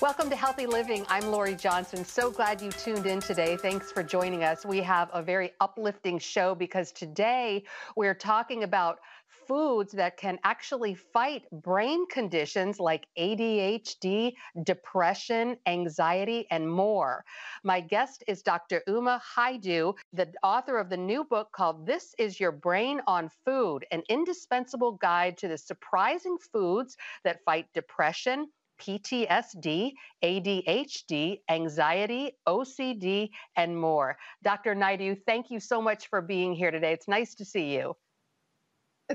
Welcome to Healthy Living. I'm Lori Johnson. So glad you tuned in today. Thanks for joining us. We have a very uplifting show because today we're talking about foods that can actually fight brain conditions like ADHD, depression, anxiety, and more. My guest is Dr. Uma Naidu, the author of the new book called This Is Your Brain on Food, an indispensable guide to the surprising foods that fight depression, PTSD, ADHD, anxiety, OCD, and more. Dr. Naidu, thank you so much for being here today. It's nice to see you.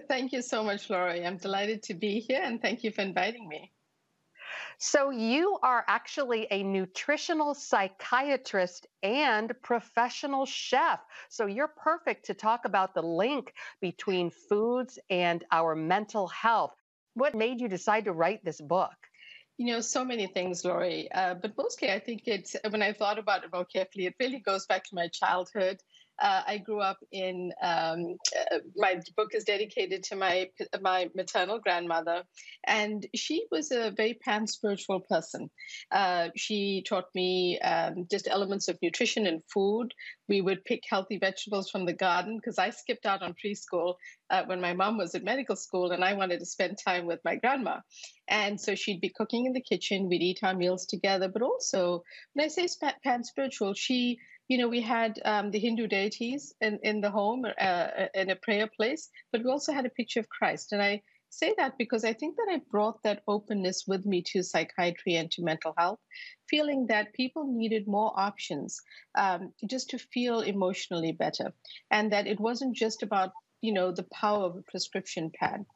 Thank you so much, Lori. I'm delighted to be here, and thank you for inviting me. So you are actually a nutritional psychiatrist and professional chef. So you're perfect to talk about the link between foods and our mental health. What made you decide to write this book? So many things, Lori, but mostly I think it's, when I thought about it more carefully, it really goes back to my childhood. I grew up my book is dedicated to my maternal grandmother, and she was a very pan-spiritual person. She taught me just elements of nutrition and food. We would pick healthy vegetables from the garden because I skipped out on preschool when my mom was at medical school, and I wanted to spend time with my grandma. And so she'd be cooking in the kitchen, we'd eat our meals together. But also, when I say pan-spiritual, we had the Hindu deities in the home, in a prayer place, but we also had a picture of Christ. And I say that because I think that I brought that openness with me to psychiatry and to mental health, feeling that people needed more options just to feel emotionally better. And that it wasn't just about, the power of a prescription pad.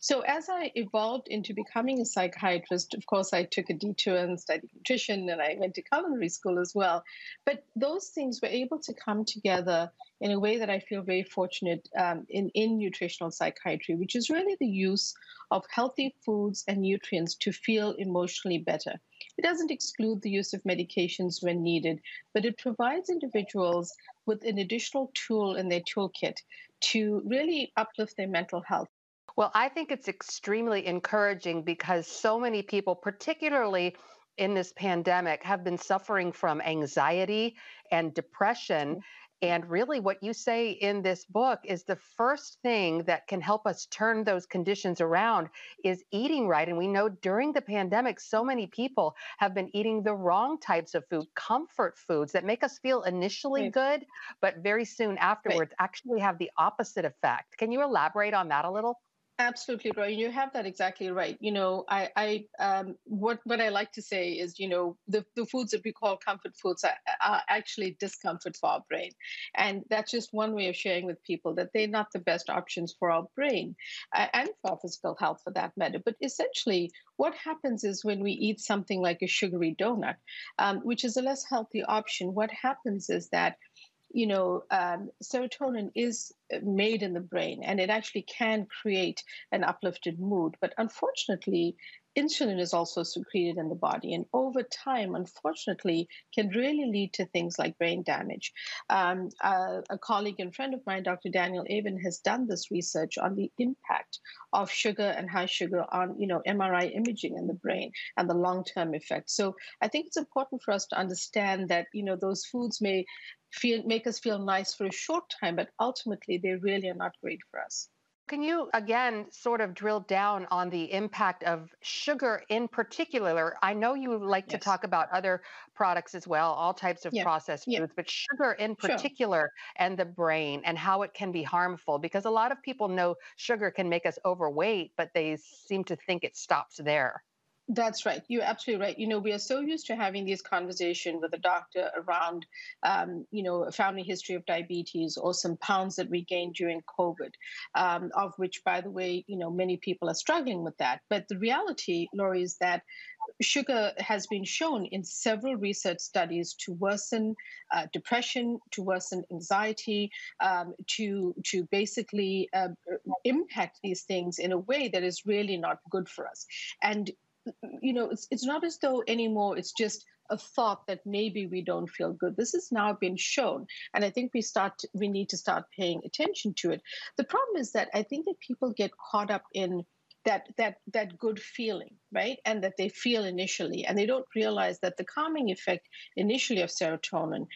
So as I evolved into becoming a psychiatrist, of course, I took a detour and studied nutrition, and I went to culinary school as well. But those things were able to come together in a way that I feel very fortunate in nutritional psychiatry, which is really the use of healthy foods and nutrients to feel emotionally better. It doesn't exclude the use of medications when needed, but it provides individuals with an additional tool in their toolkit to really uplift their mental health. Well, I think it's extremely encouraging because so many people, particularly in this pandemic, have been suffering from anxiety and depression. And really, what you say in this book is the first thing that can help us turn those conditions around is eating right. And we know during the pandemic, so many people have been eating the wrong types of food, comfort foods that make us feel initially Right. good, but very soon Right. afterwards actually have the opposite effect. Can you elaborate on that a little? Absolutely, Roy. You have that exactly right. What I like to say is, the foods that we call comfort foods are actually discomfort for our brain, and that's just one way of sharing with people that they're not the best options for our brain and for our physical health, for that matter. But essentially, what happens is when we eat something like a sugary donut, which is a less healthy option, what happens is that serotonin is made in the brain, and it actually can create an uplifted mood. But unfortunately, insulin is also secreted in the body, and over time, unfortunately, can really lead to things like brain damage. A colleague and friend of mine, Dr. Daniel Avon, has done this research on the impact of sugar and high sugar on, MRI imaging in the brain and the long-term effects. So I think it's important for us to understand that, those foods may make us feel nice for a short time, but ultimately they really are not great for us. Can you again sort of drill down on the impact of sugar in particular? I know you like to Yes. talk about other products as well, all types of Yeah. processed Yeah. foods, but sugar in Sure. particular and the brain and how it can be harmful because a lot of people know sugar can make us overweight, but they seem to think it stops there. That's right. You're absolutely right. We are so used to having these conversations with a doctor around, a family history of diabetes or some pounds that we gained during COVID, of which, by the way, many people are struggling with that. But the reality, Laurie, is that sugar has been shown in several research studies to worsen depression, to worsen anxiety, to basically impact these things in a way that is really not good for us. And it's not as though anymore it's just a thought that maybe we don't feel good. This has now been shown, and I think we need to start paying attention to it. The problem is that I think that people get caught up in that good feeling, right? And that they feel initially, and they don't realize that the calming effect initially of serotonin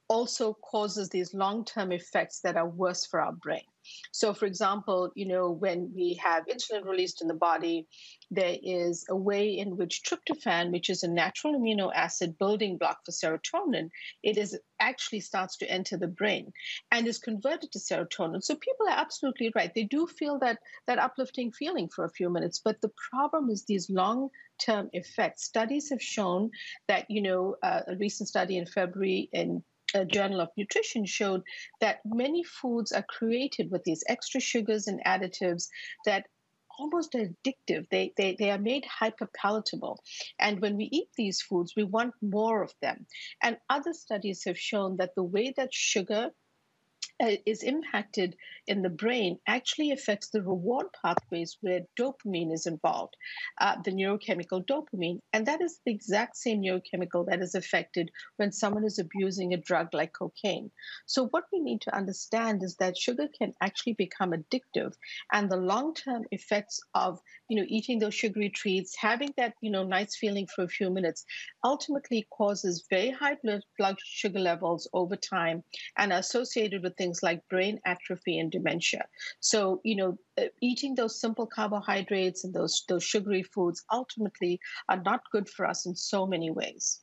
also causes these long-term effects that are worse for our brain. So, for example, when we have insulin released in the body, there is a way in which tryptophan, which is a natural amino acid building block for serotonin, it is actually starts to enter the brain and is converted to serotonin. So people are absolutely right. They do feel that uplifting feeling for a few minutes, but the problem is these long-term effects. Studies have shown that, a recent study in February in Journal of Nutrition showed that many foods are created with these extra sugars and additives that almost addictive. They are made hyperpalatable. And when we eat these foods, we want more of them. And other studies have shown that the way that sugar is impacted in the brain actually affects the reward pathways where dopamine is involved, the neurochemical dopamine. And that is the exact same neurochemical that is affected when someone is abusing a drug like cocaine. So what we need to understand is that sugar can actually become addictive, and the long-term effects of eating those sugary treats, having that nice feeling for a few minutes, ultimately causes very high blood sugar levels over time and are associated with things like brain atrophy and dementia. So, eating those simple carbohydrates and those sugary foods ultimately are not good for us in so many ways.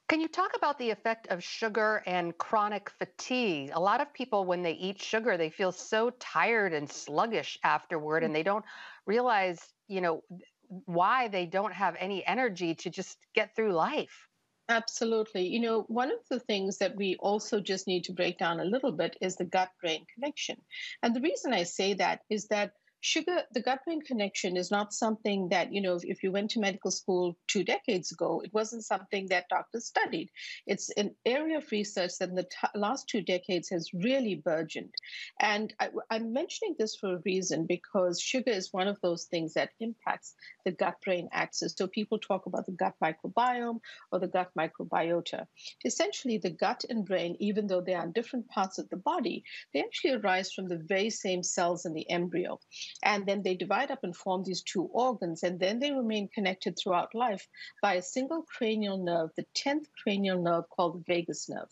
Can you talk about the effect of sugar and chronic fatigue? A lot of people, when they eat sugar, they feel so tired and sluggish afterward, and they don't realize, why they don't have any energy to just get through life. Absolutely. One of the things that we also just need to break down a little bit is the gut brain connection. And the reason I say that is that the gut brain connection is not something that, if you went to medical school 2 decades ago, it wasn't something that doctors studied. It's an area of research that in the last 2 decades has really burgeoned. And I'm mentioning this for a reason, because sugar is one of those things that impacts the gut brain axis. So people talk about the gut microbiome or the gut microbiota. Essentially, the gut and brain, even though they are in different parts of the body, they actually arise from the very same cells in the embryo. And then they divide up and form these two organs, and then they remain connected throughout life by a single cranial nerve, the 10th cranial nerve, called the vagus nerve.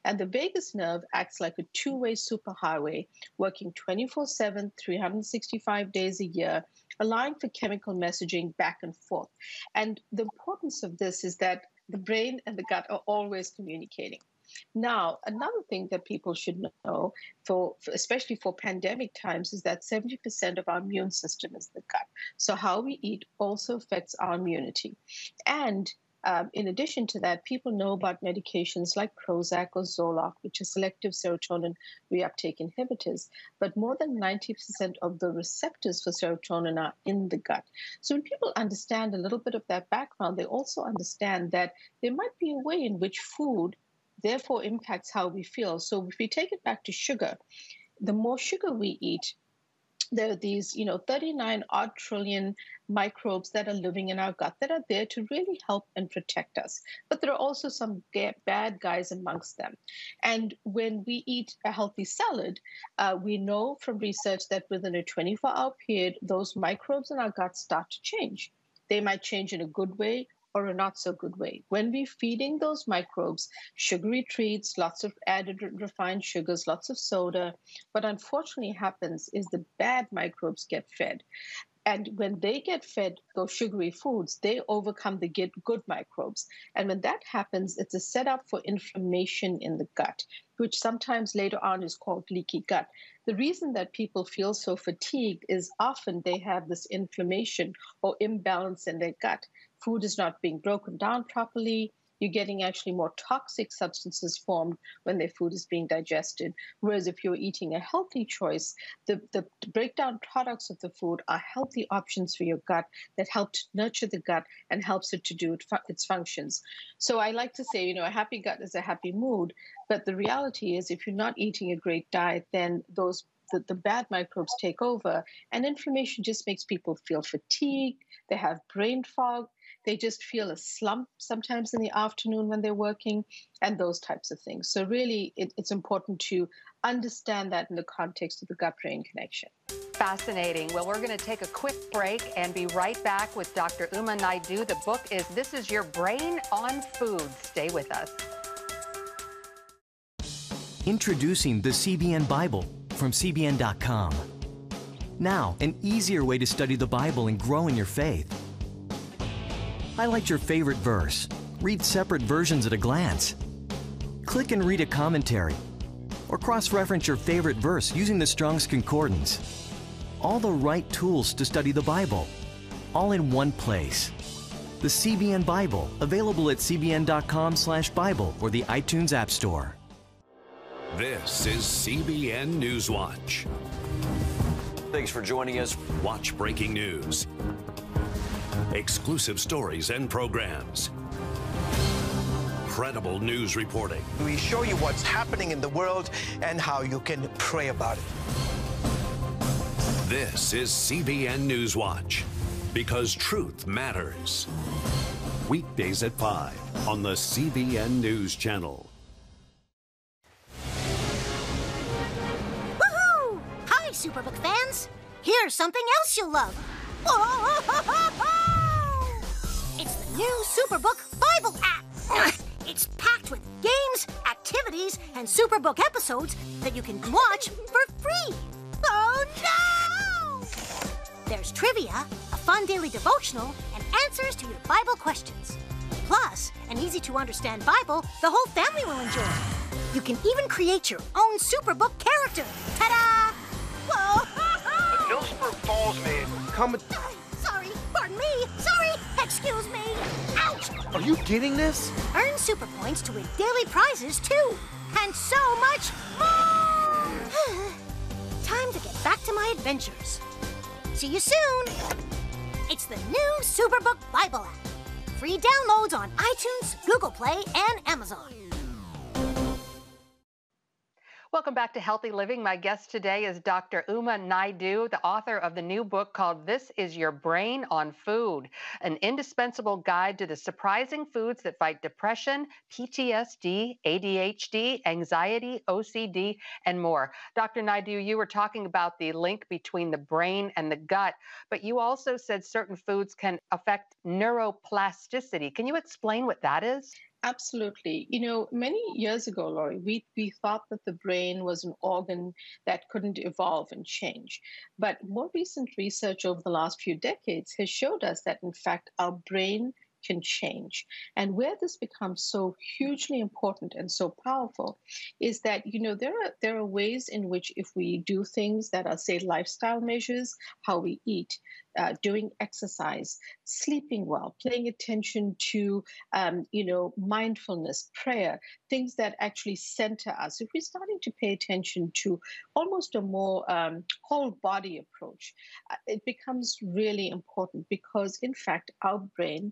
And the vagus nerve acts like a two-way superhighway, working 24/7, 365 days a year, allowing for chemical messaging back and forth. And the importance of this is that the brain and the gut are always communicating. Now, another thing that people should know, especially for pandemic times, is that 70% of our immune system is the gut. So how we eat also affects our immunity. And in addition to that, people know about medications like Prozac or Zoloft, which are selective serotonin reuptake inhibitors, but more than 90% of the receptors for serotonin are in the gut. So when people understand a little bit of that background, they also understand that there might be a way in which food therefore impacts how we feel. So if we take it back to sugar, the more sugar we eat, there are these, 39 odd trillion microbes that are living in our gut that are there to really help and protect us. But there are also some bad guys amongst them. And when we eat a healthy salad, we know from research that within a 24-hour period, those microbes in our gut start to change. They might change in a good way or a not so good way. When we're feeding those microbes sugary treats, lots of added refined sugars, lots of soda, what unfortunately happens is the bad microbes get fed. And when they get fed those sugary foods, they overcome the good microbes. And when that happens, it's a setup for inflammation in the gut, which sometimes later on is called leaky gut. The reason that people feel so fatigued is often they have this inflammation or imbalance in their gut. Food is not being broken down properly. You're getting actually more toxic substances formed when their food is being digested. Whereas if you're eating a healthy choice, the breakdown products of the food are healthy options for your gut that help to nurture the gut and helps it to do its functions. So I like to say, a happy gut is a happy mood. But the reality is, if you're not eating a great diet, then the bad microbes take over, and inflammation just makes people feel fatigued. They have brain fog. They just feel a slump sometimes in the afternoon when they're working, and those types of things. So really, it's important to understand that in the context of the gut-brain connection. Fascinating. Well, we're going to take a quick break and be right back with Dr. Uma Naidu. The book is This Is Your Brain on Food. Stay with us. Introducing the CBN Bible from CBN.com. Now, an easier way to study the Bible and grow in your faith. Highlight your favorite verse. Read separate versions at a glance. Click and read a commentary. Or cross-reference your favorite verse using the Strong's Concordance. All the right tools to study the Bible, all in one place. The CBN Bible, available at cbn.com/Bible or the iTunes App Store. This is CBN News Watch. Thanks for joining us. Watch breaking news, exclusive stories and programs, credible news reporting. We show you what's happening in the world and how you can pray about it. This is CBN News Watch, because truth matters. Weekdays at 5 on the CBN News Channel. Woohoo! Hi, Superbook fans. Here's something else you'll love. It's the new Superbook Bible app. It's packed with games, activities, and Superbook episodes that you can watch for free. Oh, no! There's trivia, a fun daily devotional, and answers to your Bible questions. Plus, an easy-to-understand Bible the whole family will enjoy. You can even create your own Superbook character. Ta-da! Whoa! No super falls, man. Come. Sorry, pardon me. Sorry, excuse me. Ouch! Are you getting this? Earn super points to win daily prizes, too. And so much more! Time to get back to my adventures. See you soon! It's the new Superbook Bible app. Free downloads on iTunes, Google Play, and Amazon. Welcome back to Healthy Living. My guest today is Dr. Uma Naidu, the author of the new book called This Is Your Brain on Food, an indispensable guide to the surprising foods that fight depression, PTSD, ADHD, anxiety, OCD, and more. Dr. Naidu, you were talking about the link between the brain and the gut, but you also said certain foods can affect neuroplasticity. Can you explain what that is? Absolutely. You know, many years ago, Laurie, we thought that the brain was an organ that couldn't evolve and change. But more recent research over the last few decades has showed us that, in fact, our brain can change. And where this becomes so hugely important and so powerful is that, you know, there are ways in which if we do things that are, say, lifestyle measures, how we eat, doing exercise, sleeping well, paying attention to, mindfulness, prayer, things that actually center us. If we're starting to pay attention to almost a more whole body approach, it becomes really important because, in fact, our brain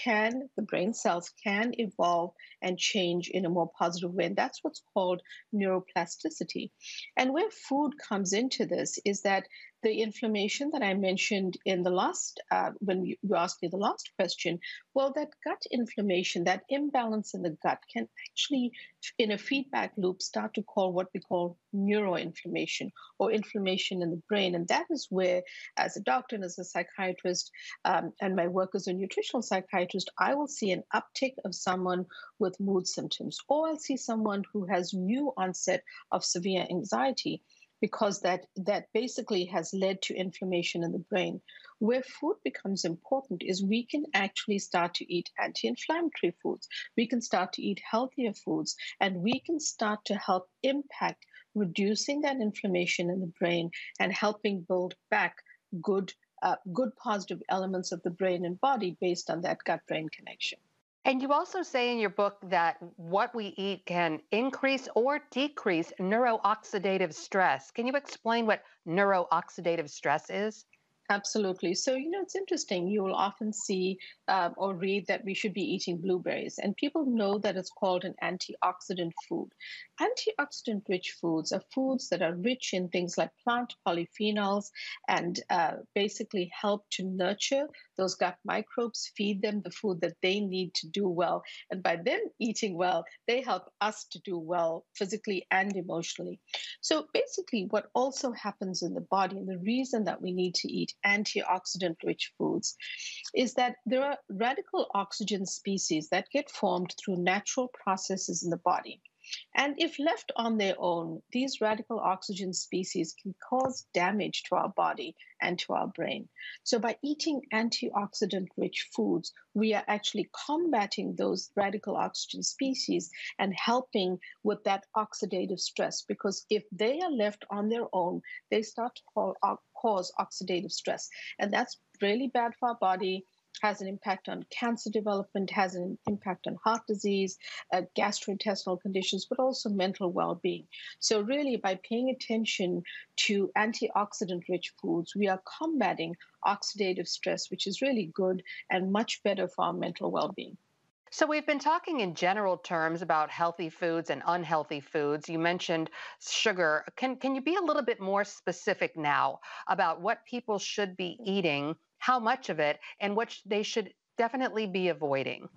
the brain cells can evolve and change in a more positive way. And that's what's called neuroplasticity. And where food comes into this is that the inflammation that I mentioned in the last, when you asked me the last question, well, that gut inflammation, that imbalance in the gut can actually, in a feedback loop, start to call what we call neuroinflammation or inflammation in the brain. And that is where, as a doctor and as a psychiatrist, and my work as a nutritional psychiatrist, I will see an uptick of someone with mood symptoms, or I'll see someone who has new onset of severe anxiety, because that basically has led to inflammation in the brain. Where food becomes important is we can actually start to eat anti-inflammatory foods. We can start to eat healthier foods, and we can start to help impact reducing that inflammation in the brain and helping build back good positive elements of the brain and body based on that gut-brain connection. And you also say in your book that what we eat can increase or decrease neurooxidative stress. Can you explain what neurooxidative stress is? Absolutely. So, it's interesting. You will often see or read that we should be eating blueberries, and people know that it's called an antioxidant food. Antioxidant rich foods are foods that are rich in things like plant polyphenols and basically help to nurture those gut microbes, feed them the food that they need to do well. And by them eating well, they help us to do well physically and emotionally. So, basically, what also happens in the body, and the reason that we need to eat antioxidant rich foods, is that there are radical oxygen species that get formed through natural processes in the body. And if left on their own, these radical oxygen species can cause damage to our body and to our brain. So, by eating antioxidant rich foods, we are actually combating those radical oxygen species and helping with that oxidative stress. Because if they are left on their own, they start to cause oxidative stress. And that's really bad for our body. Has an impact on cancer development, has an impact on heart disease, gastrointestinal conditions, but also mental well-being. So really, by paying attention to antioxidant-rich foods, we are combating oxidative stress, which is really good and much better for our mental well-being. So we've been talking in general terms about healthy foods and unhealthy foods. You mentioned sugar. Can you be a little bit more specific now about what people should be eating, how much of it, and what they should definitely be avoiding?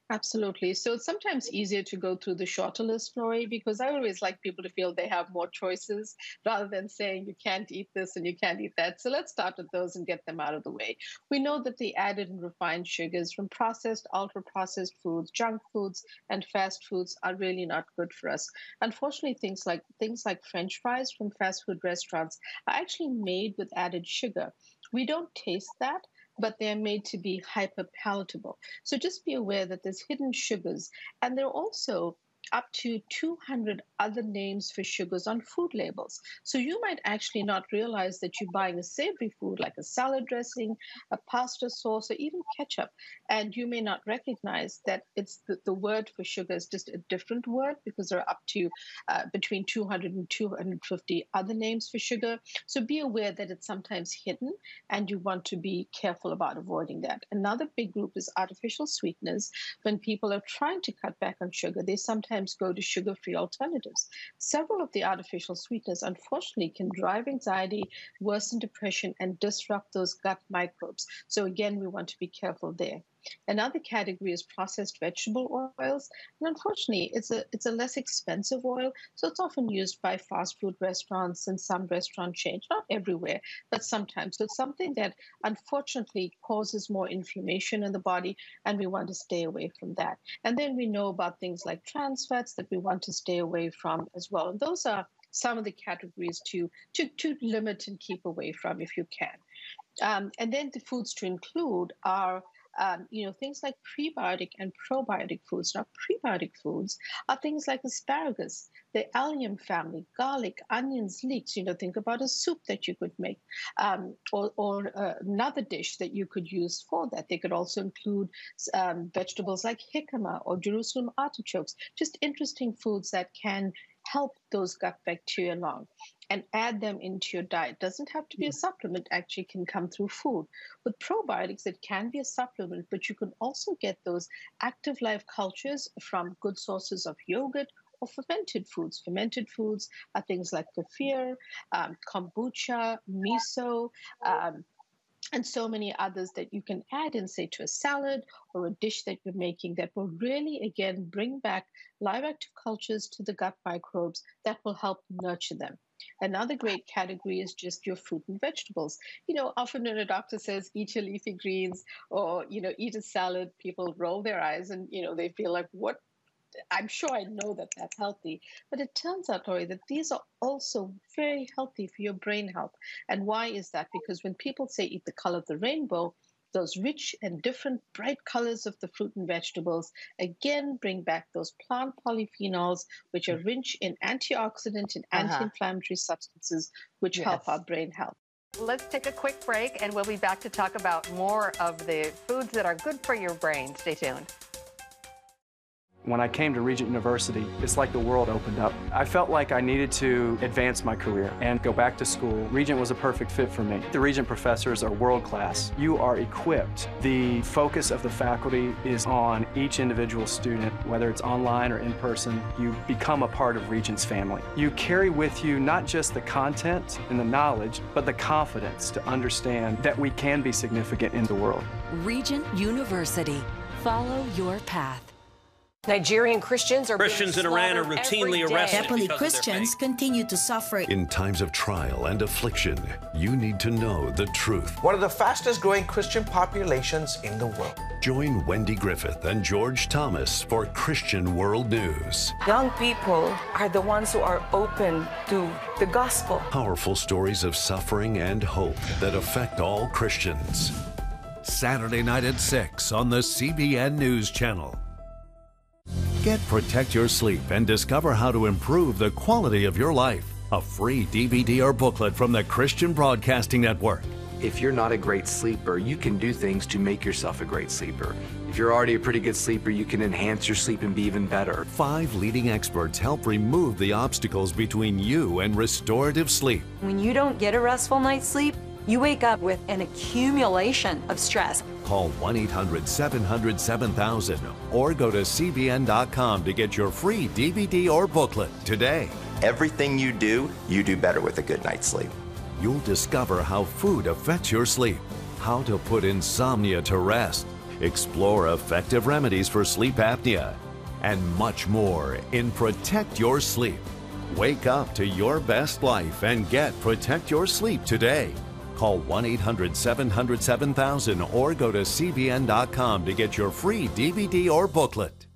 Absolutely. So it's sometimes easier to go through the shorter list, Lori, because I always like people to feel they have more choices rather than saying you can't eat this and you can't eat that. So let's start with those and get them out of the way. We know that the added and refined sugars from processed, ultra-processed foods, junk foods, and fast foods are really not good for us. Unfortunately, things like French fries from fast food restaurants are actually made with added sugar. We don't taste that, but they're made to be hyperpalatable. So just be aware that there's hidden sugars, and there are also up to 200 other names for sugars on food labels. So you might actually not realize that you're buying a savory food like a salad dressing, a pasta sauce, or even ketchup. And you may not recognize that it's the word for sugar is just a different word, because there are up to between 200 and 250 other names for sugar. So be aware that it's sometimes hidden, and you want to be careful about avoiding that. Another big group is artificial sweeteners. When people are trying to cut back on sugar, they sometimes go to sugar-free alternatives. Several of the artificial sweeteners, unfortunately, can drive anxiety, worsen depression, and disrupt those gut microbes. So again, we want to be careful there. Another category is processed vegetable oils, and unfortunately, it's a less expensive oil, so it's often used by fast food restaurants and some restaurant chains, not everywhere, but sometimes. So it's something that unfortunately causes more inflammation in the body, and we want to stay away from that. And then we know about things like trans fats that we want to stay away from as well. And those are some of the categories to limit and keep away from if you can. And then the foods to include are things like prebiotic and probiotic foods. Now, prebiotic foods are things like asparagus, the allium family, garlic, onions, leeks. Think about a soup that you could make, or another dish that you could use for that. They could also include vegetables like jicama or Jerusalem artichokes, just interesting foods that can help those gut bacteria along, and add them into your diet. Doesn't have to be a supplement, actually can come through food. With probiotics, it can be a supplement, but you can also get those active life cultures from good sources of yogurt or fermented foods. Fermented foods are things like kefir, kombucha, miso, and so many others that you can add in, say, to a salad or a dish that you're making that will really, again, bring back live active cultures to the gut microbes that will help nurture them. Another great category is just your fruit and vegetables. Often when a doctor says, eat your leafy greens or, eat a salad, people roll their eyes and, they feel like, what? I'm sure I know that that's healthy, but it turns out, Lori, that these are also very healthy for your brain health. And why is that? Because when people say eat the color of the rainbow, those rich and different bright colors of the fruit and vegetables, again, bring back those plant polyphenols, which are rich in antioxidant and anti-inflammatory substances, which help our brain health. Let's take a quick break, and we'll be back to talk about more of the foods that are good for your brain. Stay tuned. When I came to Regent University, it's like the world opened up. I felt like I needed to advance my career and go back to school. Regent was a perfect fit for me. The Regent professors are world class. You are equipped. The focus of the faculty is on each individual student, whether it's online or in person. You become a part of Regent's family. You carry with you not just the content and the knowledge, but the confidence to understand that we can be significant in the world. Regent University. Follow your path. Nigerian Christians in Iran are routinely arrested. Happily, Christians continue to suffer. In times of trial and affliction, you need to know the truth. One of the fastest growing Christian populations in the world. Join Wendy Griffith and George Thomas for Christian World News. Young people are the ones who are open to the gospel. Powerful stories of suffering and hope that affect all Christians. Saturday night at 6 on the CBN News Channel. Get Protect Your Sleep and discover how to improve the quality of your life. A free DVD or booklet from the Christian Broadcasting Network. If you're not a great sleeper, you can do things to make yourself a great sleeper. If you're already a pretty good sleeper, you can enhance your sleep and be even better. 5 leading experts help remove the obstacles between you and restorative sleep. When you don't get a restful night's sleep, you wake up with an accumulation of stress. Call 1-800-700-7000 or go to CBN.com to get your free DVD or booklet today. Everything you do better with a good night's sleep. You'll discover how food affects your sleep, how to put insomnia to rest, explore effective remedies for sleep apnea, and much more in Protect Your Sleep. Wake up to your best life and get Protect Your Sleep today. Call 1-800-700-7000 or go to CBN.com to get your free DVD or booklet.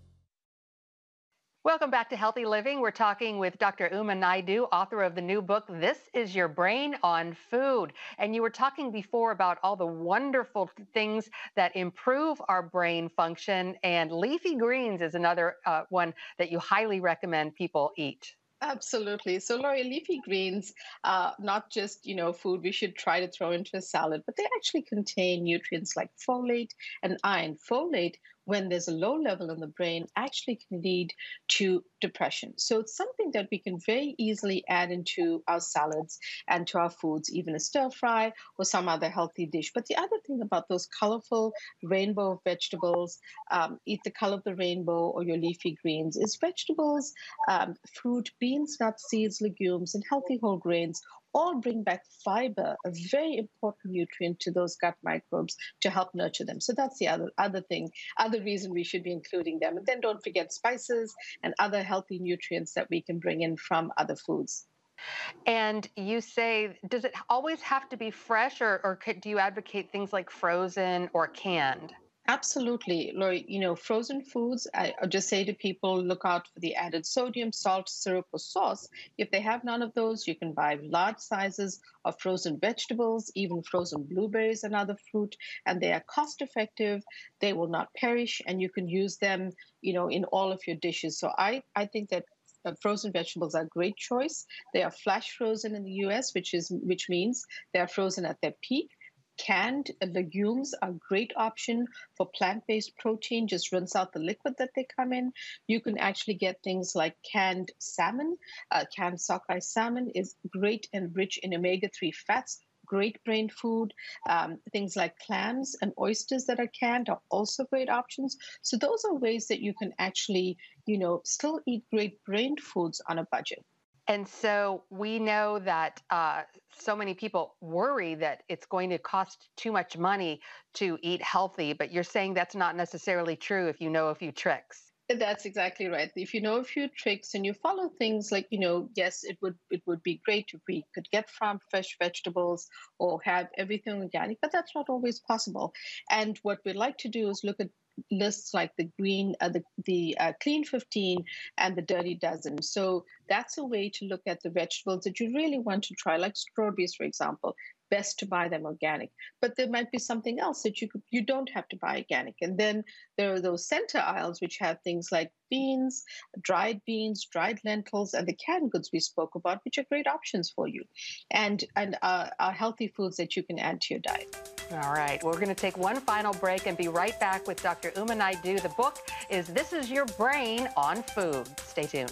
Welcome back to Healthy Living. We're talking with Dr. Uma Naidu, author of the new book, This Is Your Brain on Food. And you were talking before about all the wonderful things that improve our brain function, and leafy greens is another one that you highly recommend people eat. Absolutely. So, Lori, leafy greens, not just, food we should try to throw into a salad, but they actually contain nutrients like folate and iron. Folate, when there's a low level in the brain, actually can lead to depression. So it's something that we can very easily add into our salads and to our foods, even a stir fry or some other healthy dish. But the other thing about those colorful rainbow of vegetables, eat the color of the rainbow or your leafy greens, is vegetables, fruit, beans, nuts, seeds, legumes, and healthy whole grains all bring back fiber, a very important nutrient to those gut microbes to help nurture them. So that's the other reason we should be including them. And then don't forget spices and other healthy nutrients that we can bring in from other foods. And you say, does it always have to be fresh, or do you advocate things like frozen or canned? Absolutely, Lori. Frozen foods, I just say to people, look out for the added sodium, salt, syrup, or sauce. If they have none of those, you can buy large sizes of frozen vegetables, even frozen blueberries and other fruit, and they are cost effective. They will not perish, and you can use them, in all of your dishes. So I think that frozen vegetables are a great choice. They are flash frozen in the US, which means they are frozen at their peak. Canned legumes are a great option for plant-based protein. Just rinse out the liquid that they come in. You can actually get things like canned salmon. Canned sockeye salmon is great and rich in omega-3 fats. Great brain food. Things like clams and oysters that are canned are also great options. So those are ways that you can actually, still eat great brain foods on a budget. And so we know that so many people worry that it's going to cost too much money to eat healthy, but you're saying that's not necessarily true if you know a few tricks. That's exactly right. If you know a few tricks and you follow things like, yes, it would be great if we could get farm fresh vegetables or have everything organic, but that's not always possible. And what we'd like to do is look at lists like the Clean 15 and the Dirty Dozen. So that's a way to look at the vegetables that you really want to try, like strawberries, for example. Best to buy them organic, but there might be something else that you don't have to buy organic. And then there are those center aisles which have things like beans, dried lentils, and the canned goods we spoke about, which are great options for you, and are healthy foods that you can add to your diet. All right, we're going to take one final break and be right back with Dr. Uma Naidu. The book is This Is Your Brain on Food. Stay tuned.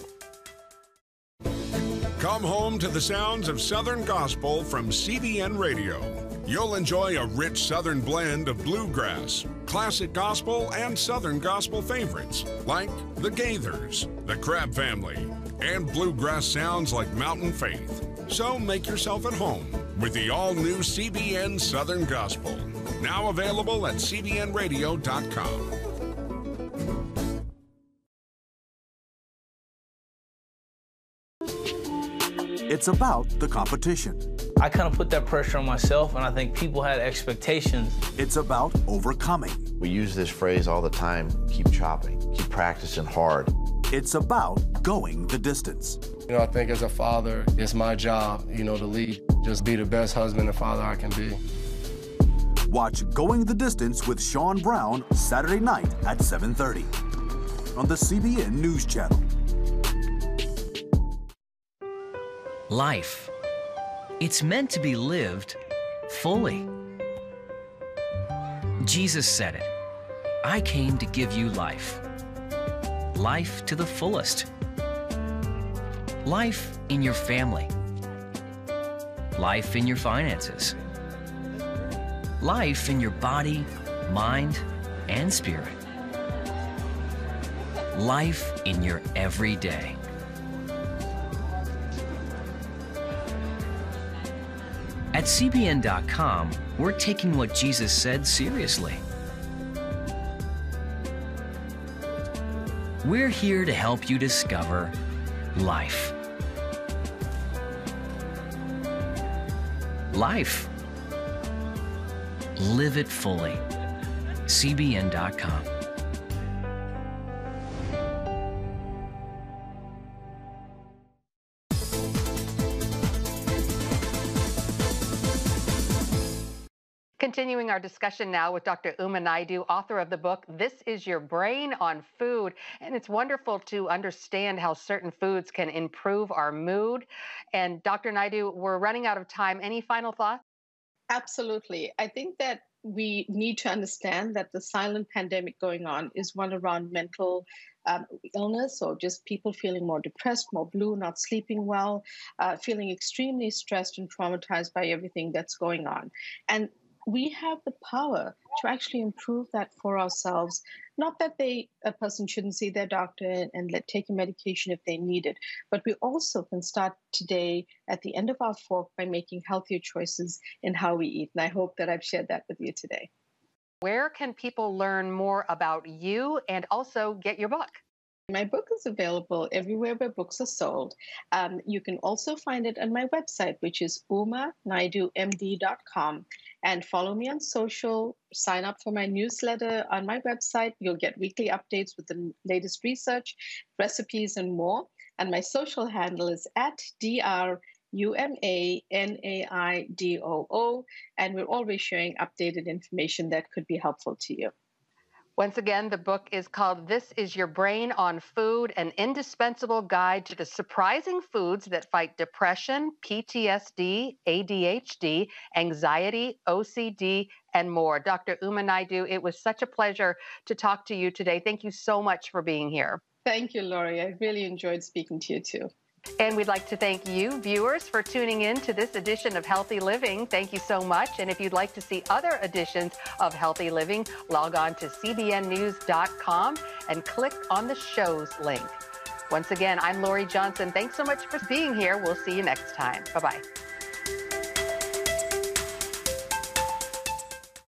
Come home to the sounds of Southern Gospel from CBN Radio. You'll enjoy a rich Southern blend of bluegrass, classic gospel, and Southern gospel favorites like the Gaithers, the Crab Family, and bluegrass sounds like Mountain Faith. So make yourself at home with the all-new CBN Southern Gospel, now available at cbnradio.com. It's about the competition. I kind of put that pressure on myself, and I think people had expectations. It's about overcoming. We use this phrase all the time, keep chopping, keep practicing hard. It's about going the distance. You know, I think as a father, it's my job, to lead. Just be the best husband and father I can be. Watch Going the Distance with Sean Brown Saturday night at 7:30 on the CBN News Channel. Life. It's meant to be lived fully. Jesus said it. I came to give you life. Life to the fullest. Life in your family. Life in your finances. Life in your body, mind, and spirit. Life in your everyday. At CBN.com, we're taking what Jesus said seriously. We're here to help you discover life. Life. Live it fully. CBN.com. Continuing our discussion now with Dr. Uma Naidu, author of the book, This Is Your Brain on Food. And it's wonderful to understand how certain foods can improve our mood. And Dr. Naidu, we're running out of time. Any final thoughts? Absolutely. I think that we need to understand that the silent pandemic going on is one around mental illness, or just people feeling more depressed, more blue, not sleeping well, feeling extremely stressed and traumatized by everything that's going on. And we have the power to actually improve that for ourselves. Not that a person shouldn't see their doctor and take a medication if they need it, but we also can start today at the end of our fork by making healthier choices in how we eat. And I hope that I've shared that with you today. Where can people learn more about you and also get your book? My book is available everywhere where books are sold. You can also find it on my website, which is UmaNaidooMD.com. And follow me on social, sign up for my newsletter on my website. You'll get weekly updates with the latest research, recipes, and more. And my social handle is at DrUmaNaidoo. And we're always sharing updated information that could be helpful to you. Once again, the book is called This Is Your Brain on Food, an indispensable guide to the surprising foods that fight depression, PTSD, ADHD, anxiety, OCD, and more. Dr. Uma Naidu, it was such a pleasure to talk to you today. Thank you so much for being here. Thank you, Lori. I really enjoyed speaking to you too. And we'd like to thank you, viewers, for tuning in to this edition of Healthy Living. Thank you so much. And if you'd like to see other editions of Healthy Living, log on to cbnnews.com and click on the show's link. Once again, I'm Lori Johnson. Thanks so much for being here. We'll see you next time. Bye-bye.